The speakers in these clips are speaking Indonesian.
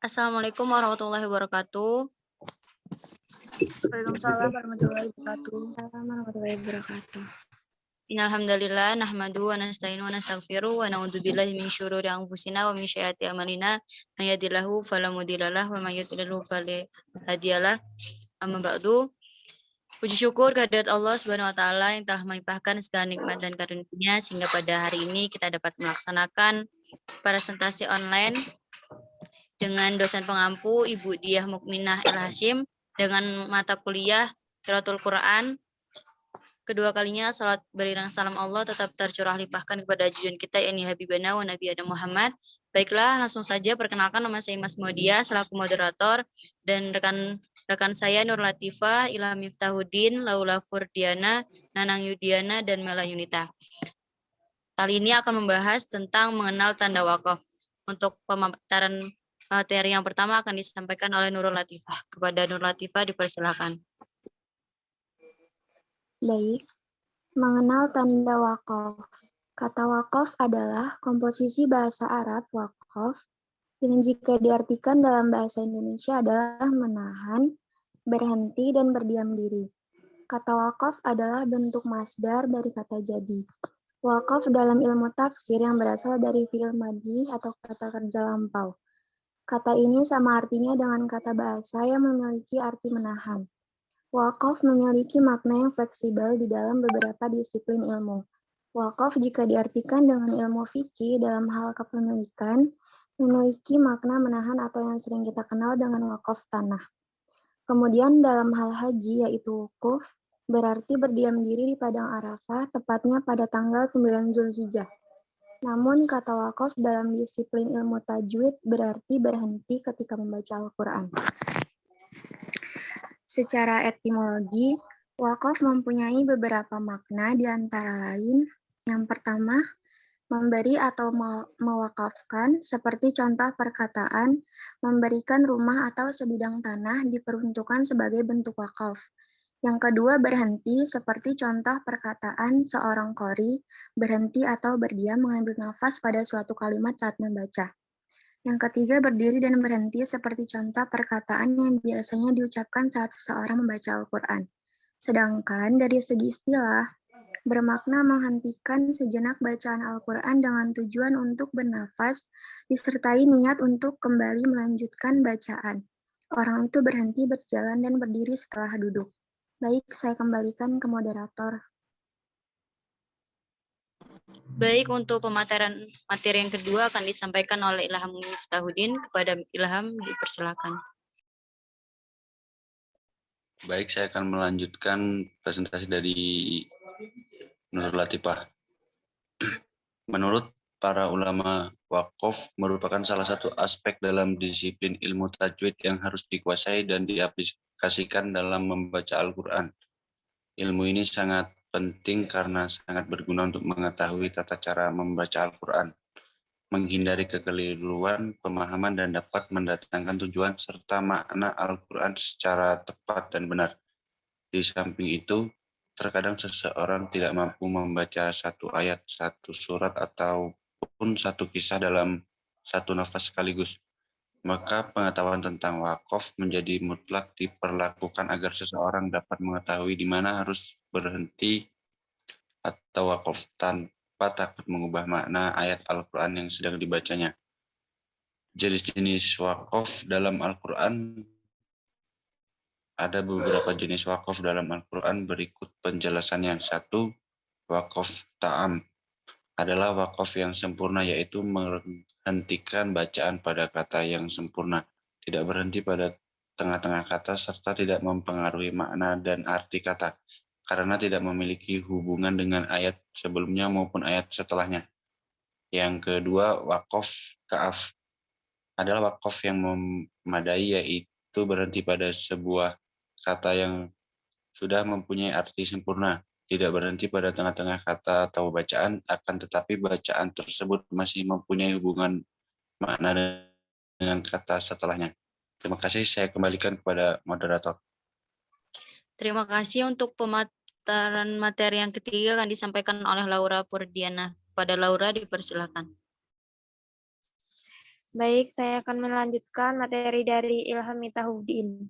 Assalamualaikum warahmatullahi wabarakatuh. Waalaikumsalam warahmatullahi wabarakatuh. Warahmatullahi wabarakatuh. Innal hamdalillah nahmaduhu wa nasta'inu wa nastaghfiruh wa na'udzu billahi min syururi anfusina wa min sayyiati a'malina may yahdihillahu fala mudhillalah wa may yudlilhu fala hadiyalah. Amma ba'du. Puji syukur kehadirat Allah Subhanahu wa taala yang telah melimpahkan segala nikmat dan karunia sehingga pada hari ini kita dapat melaksanakan presentasi online dengan dosen pengampu Ibu Diah Mukminah El Hashim dengan mata kuliah Qiraatul Quran. Kedua kalinya salat beriring salam Allah tetap tercurah limpahkan kepada junjungan kita yakni Habibana wa Nabi Adam Muhammad. Baiklah, langsung saja perkenalkan nama saya Mas Modia selaku moderator dan rekan saya Nur Latifah, Ilham Miftahuddin, Laula Furdiana, Nanang Yudiana dan Mela Yunita. Kali ini akan membahas tentang mengenal tanda wakaf. Untuk pemaparan materi yang pertama akan disampaikan oleh Nurul Latifah. Kepada Nur Latifah dipersilakan. Baik, mengenal tanda wakaf. Kata wakaf adalah komposisi bahasa Arab wakaf yang jika diartikan dalam bahasa Indonesia adalah menahan, berhenti, dan berdiam diri. Kata wakaf adalah bentuk masdar dari kata jadi. Wakaf dalam ilmu tafsir yang berasal dari fi'il madhi atau kata kerja lampau. Kata ini sama artinya dengan kata bahasa yang memiliki arti menahan. Wakaf memiliki makna yang fleksibel di dalam beberapa disiplin ilmu. Wakaf jika diartikan dengan ilmu fikih dalam hal kepemilikan, memiliki makna menahan atau yang sering kita kenal dengan wakaf tanah. Kemudian dalam hal haji yaitu wukuf, berarti berdiam diri di Padang Arafah, tepatnya pada tanggal 9 Zulhijjah. Namun kata wakaf dalam disiplin ilmu tajwid berarti berhenti ketika membaca Al-Quran. Secara etimologi, wakaf mempunyai beberapa makna di antara lain. Yang pertama, memberi atau mewakafkan, seperti contoh perkataan, memberikan rumah atau sebidang tanah diperuntukkan sebagai bentuk wakaf. Yang kedua, berhenti, seperti contoh perkataan seorang qori, berhenti atau berdiam mengambil nafas pada suatu kalimat saat membaca. Yang ketiga, berdiri dan berhenti seperti contoh perkataan yang biasanya diucapkan saat seseorang membaca Al-Quran. Sedangkan dari segi istilah, bermakna menghentikan sejenak bacaan Al-Quran dengan tujuan untuk bernafas, disertai niat untuk kembali melanjutkan bacaan. Orang itu berhenti berjalan dan berdiri setelah duduk. Baik, saya kembalikan ke moderator. Baik, untuk pemaparan materi yang kedua akan disampaikan oleh Ilham Miftahuddin. Kepada Ilham dipersilakan. Baik, saya akan melanjutkan presentasi dari Nurul Latifah. Menurut para ulama, wakaf merupakan salah satu aspek dalam disiplin ilmu tajwid yang harus dikuasai dan diaplikasikan dalam membaca Al-Quran. Ilmu ini sangat penting karena sangat berguna untuk mengetahui tata cara membaca Al-Quran, menghindari kekeliruan pemahaman dan dapat mendatangkan tujuan serta makna Al-Quran secara tepat dan benar. Di samping itu, terkadang seseorang tidak mampu membaca satu ayat, satu surat, ataupun satu kisah dalam satu nafas sekaligus. Maka pengetahuan tentang wakaf menjadi mutlak diperlakukan agar seseorang dapat mengetahui di mana harus berhenti atau wakaf tanpa takut mengubah makna ayat Al-Quran yang sedang dibacanya. Jenis-jenis wakaf dalam Al-Quran. Ada beberapa jenis wakaf dalam Al-Quran berikut penjelasannya. 1. Wakaf ta'am adalah wakaf yang sempurna, yaitu menghentikan bacaan pada kata yang sempurna, tidak berhenti pada tengah-tengah kata, serta tidak mempengaruhi makna dan arti kata, karena tidak memiliki hubungan dengan ayat sebelumnya maupun ayat setelahnya. Yang kedua, wakaf ka'af adalah wakaf yang memadai, yaitu berhenti pada sebuah kata yang sudah mempunyai arti sempurna, tidak berhenti pada tengah-tengah kata atau bacaan, akan tetapi bacaan tersebut masih mempunyai hubungan makna dengan kata setelahnya. Terima kasih, saya kembalikan kepada moderator. Terima kasih. Untuk pemaparan materi yang ketiga akan disampaikan oleh Laura Purdiana. Pada Laura dipersilakan. Baik, saya akan melanjutkan materi dari Ilham Mitahuddin.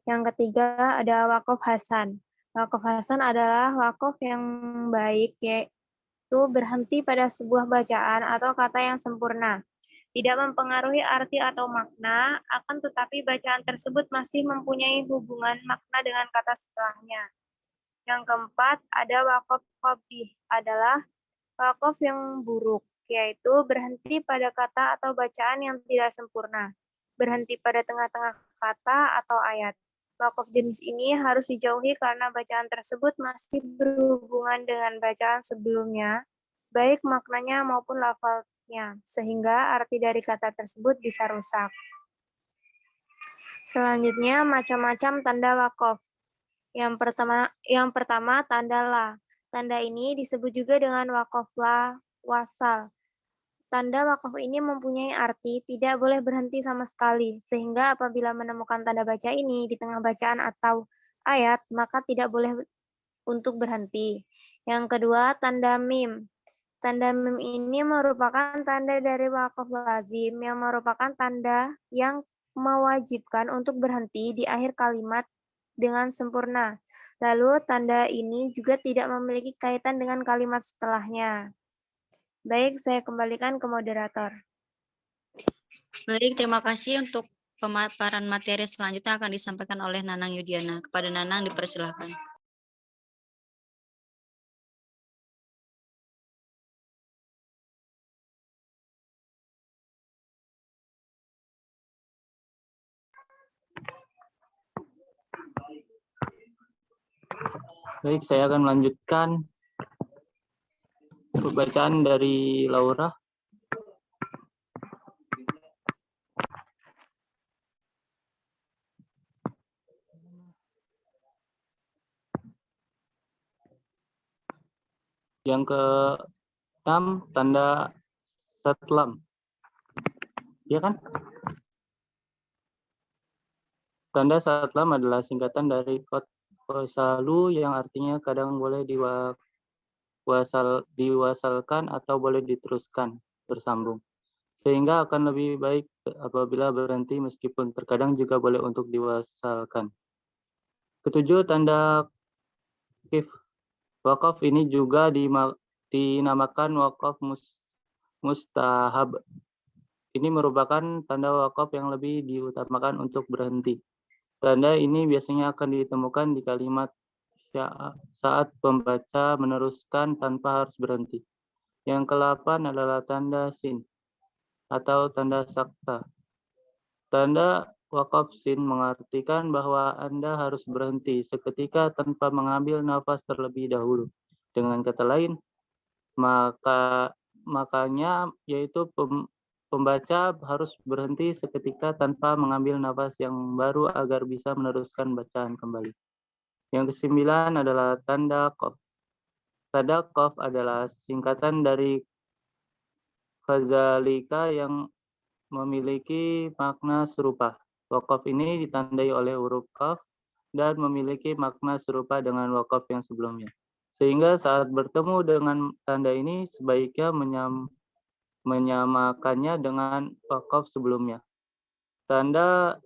Yang ketiga ada Waqaf Hasan. Waqaf Hasan adalah wakaf yang baik, yaitu berhenti pada sebuah bacaan atau kata yang sempurna. Tidak mempengaruhi arti atau makna, akan tetapi bacaan tersebut masih mempunyai hubungan makna dengan kata setelahnya. Yang keempat, ada waqaf qabih, adalah wakaf yang buruk, yaitu berhenti pada kata atau bacaan yang tidak sempurna, berhenti pada tengah-tengah kata atau ayat. Wakaf jenis ini harus dijauhi karena bacaan tersebut masih berhubungan dengan bacaan sebelumnya, baik maknanya maupun lafalnya, sehingga arti dari kata tersebut bisa rusak. Selanjutnya, macam-macam tanda wakaf. Yang pertama tanda la. Tanda ini disebut juga dengan wakaf la wasal. Tanda wakaf ini mempunyai arti tidak boleh berhenti sama sekali, sehingga apabila menemukan tanda baca ini di tengah bacaan atau ayat, maka tidak boleh untuk berhenti. Yang kedua, tanda mim. Tanda mim ini merupakan tanda dari wakaf lazim yang merupakan tanda yang mewajibkan untuk berhenti di akhir kalimat dengan sempurna. Lalu tanda ini juga tidak memiliki kaitan dengan kalimat setelahnya. Baik, saya kembalikan ke moderator. Baik, terima kasih untuk pemaparan materi selanjutnya akan disampaikan oleh Nanang Yudiana. Kepada Nanang dipersilakan. Baik, saya akan melanjutkan pembacaan dari Laura. Yang ke-6, tanda satlam. Ya kan? Tanda satlam adalah singkatan dari wasalu yang artinya kadang boleh diwasalkan atau boleh diteruskan bersambung. Sehingga akan lebih baik apabila berhenti meskipun terkadang juga boleh untuk diwasalkan. Ketujuh, tanda kif. Wakaf ini juga dinamakan wakaf mustahab. Ini merupakan tanda wakaf yang lebih diutamakan untuk berhenti. Tanda ini biasanya akan ditemukan di kalimat saat pembaca meneruskan tanpa harus berhenti. Yang ke-8 adalah tanda sin atau tanda sakta. Tanda wakaf sin mengartikan bahwa Anda harus berhenti seketika tanpa mengambil nafas terlebih dahulu. Dengan kata lain, makanya yaitu pembaca harus berhenti seketika tanpa mengambil nafas yang baru agar bisa meneruskan bacaan kembali. Yang ke-9 adalah tanda qaf. Tanda qaf adalah singkatan dari kadzalika yang memiliki makna serupa. Wakaf ini ditandai oleh huruf qaf dan memiliki makna serupa dengan wakaf yang sebelumnya. Sehingga saat bertemu dengan tanda ini sebaiknya menyamakannya dengan wakaf sebelumnya. Tanda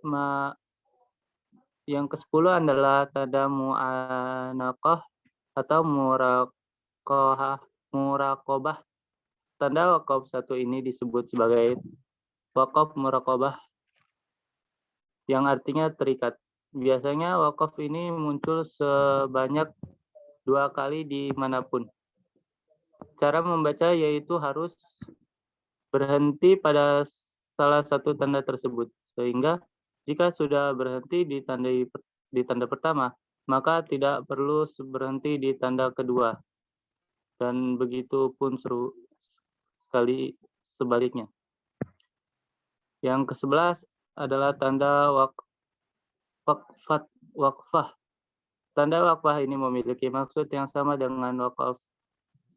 yang ke-10 adalah tanda mu'anaqah atau muraqabah. Tanda wakaf satu ini disebut sebagai wakaf muraqabah yang artinya terikat. Biasanya wakaf ini muncul sebanyak 2 kali dimanapun. Cara membaca yaitu harus berhenti pada salah satu tanda tersebut, sehingga jika sudah berhenti di tanda pertama, maka tidak perlu berhenti di tanda kedua, dan begitu pun sekali sebaliknya. Yang ke-11 adalah tanda waqfah. Tanda waqfah ini memiliki maksud yang sama dengan wakaf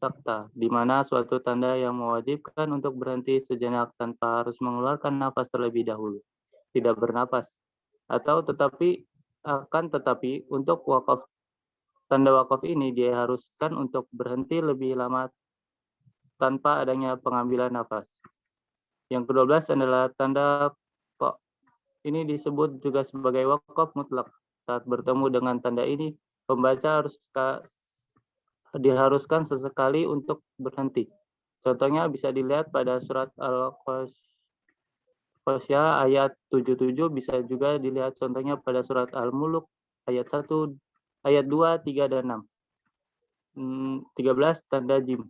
sakta, di mana suatu tanda yang mewajibkan untuk berhenti sejenak tanpa harus mengeluarkan nafas terlebih dahulu, tidak bernapas, atau tetapi untuk tanda wakaf ini diharuskan untuk berhenti lebih lama tanpa adanya pengambilan nafas. Yang ke-12 adalah tanda kok. Ini disebut juga sebagai wakaf mutlak. Saat bertemu dengan tanda ini, pembaca diharuskan sesekali untuk berhenti. Contohnya bisa dilihat pada surat Al-Qasyah ayat 77, bisa juga dilihat contohnya pada surat Al-Mulk ayat 1, ayat 2, 3, dan 6. 13. Tanda jim.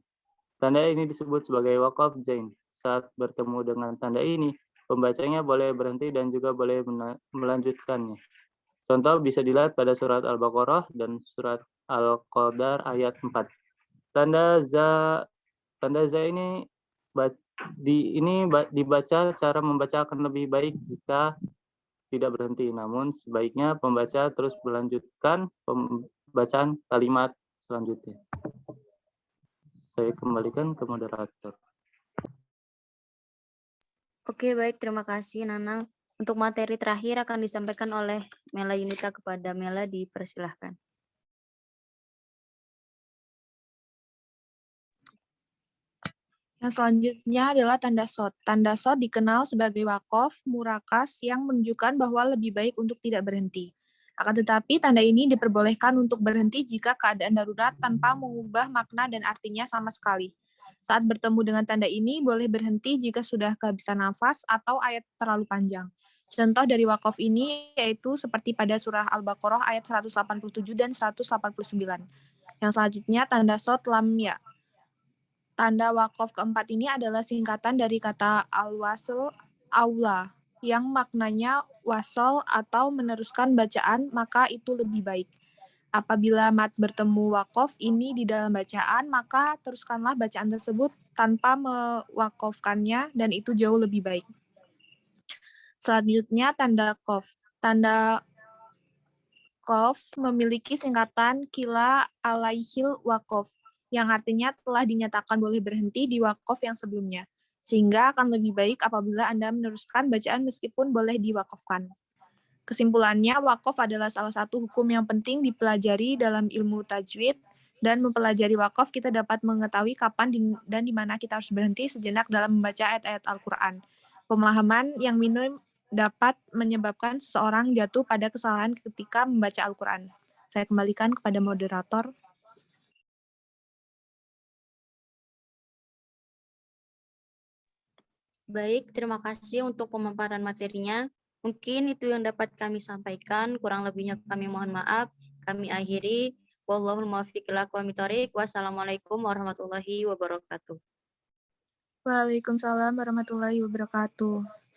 Tanda ini disebut sebagai wakaf jain. Saat bertemu dengan tanda ini, pembacanya boleh berhenti dan juga boleh melanjutkannya. Contoh bisa dilihat pada surat Al-Baqarah dan surat Al-Qadar ayat 4. Tanda za ini dibaca, cara membaca akan lebih baik jika tidak berhenti. Namun sebaiknya pembaca terus melanjutkan pembacaan kalimat selanjutnya. Saya kembalikan ke moderator. Oke, baik. Terima kasih, Nana. Untuk materi terakhir akan disampaikan oleh Mela Yunita kepada Mela, dipersilahkan. Yang selanjutnya adalah tanda shot. Tanda shot dikenal sebagai wakaf murakas yang menunjukkan bahwa lebih baik untuk tidak berhenti. Akan tetapi, tanda ini diperbolehkan untuk berhenti jika keadaan darurat tanpa mengubah makna dan artinya sama sekali. Saat bertemu dengan tanda ini, boleh berhenti jika sudah kehabisan nafas atau ayat terlalu panjang. Contoh dari wakaf ini yaitu seperti pada surah Al-Baqarah ayat 187 dan 189. Yang selanjutnya, tanda shot lam ya. Tanda wakaf keempat ini adalah singkatan dari kata al-wasl aula, yang maknanya wasol atau meneruskan bacaan, maka itu lebih baik. Apabila mat bertemu wakaf ini di dalam bacaan, maka teruskanlah bacaan tersebut tanpa mewakafkannya, dan itu jauh lebih baik. Selanjutnya, tanda qaf. Tanda qaf memiliki singkatan kila alaihil waqaf, yang artinya telah dinyatakan boleh berhenti di wakaf yang sebelumnya, sehingga akan lebih baik apabila Anda meneruskan bacaan meskipun boleh diwakafkan. Kesimpulannya, wakaf adalah salah satu hukum yang penting dipelajari dalam ilmu tajwid, dan mempelajari wakaf kita dapat mengetahui kapan dan di mana kita harus berhenti sejenak dalam membaca ayat-ayat Al-Quran. Pemahaman yang minim dapat menyebabkan seseorang jatuh pada kesalahan ketika membaca Al-Quran. Saya kembalikan kepada moderator. Baik, terima kasih untuk pemaparan materinya. Mungkin itu yang dapat kami sampaikan. Kurang lebihnya kami mohon maaf. Kami akhiri. Wallahul muwaffiq ila aqwamit thoriq. Wassalamualaikum warahmatullahi wabarakatuh. Waalaikumsalam warahmatullahi wabarakatuh.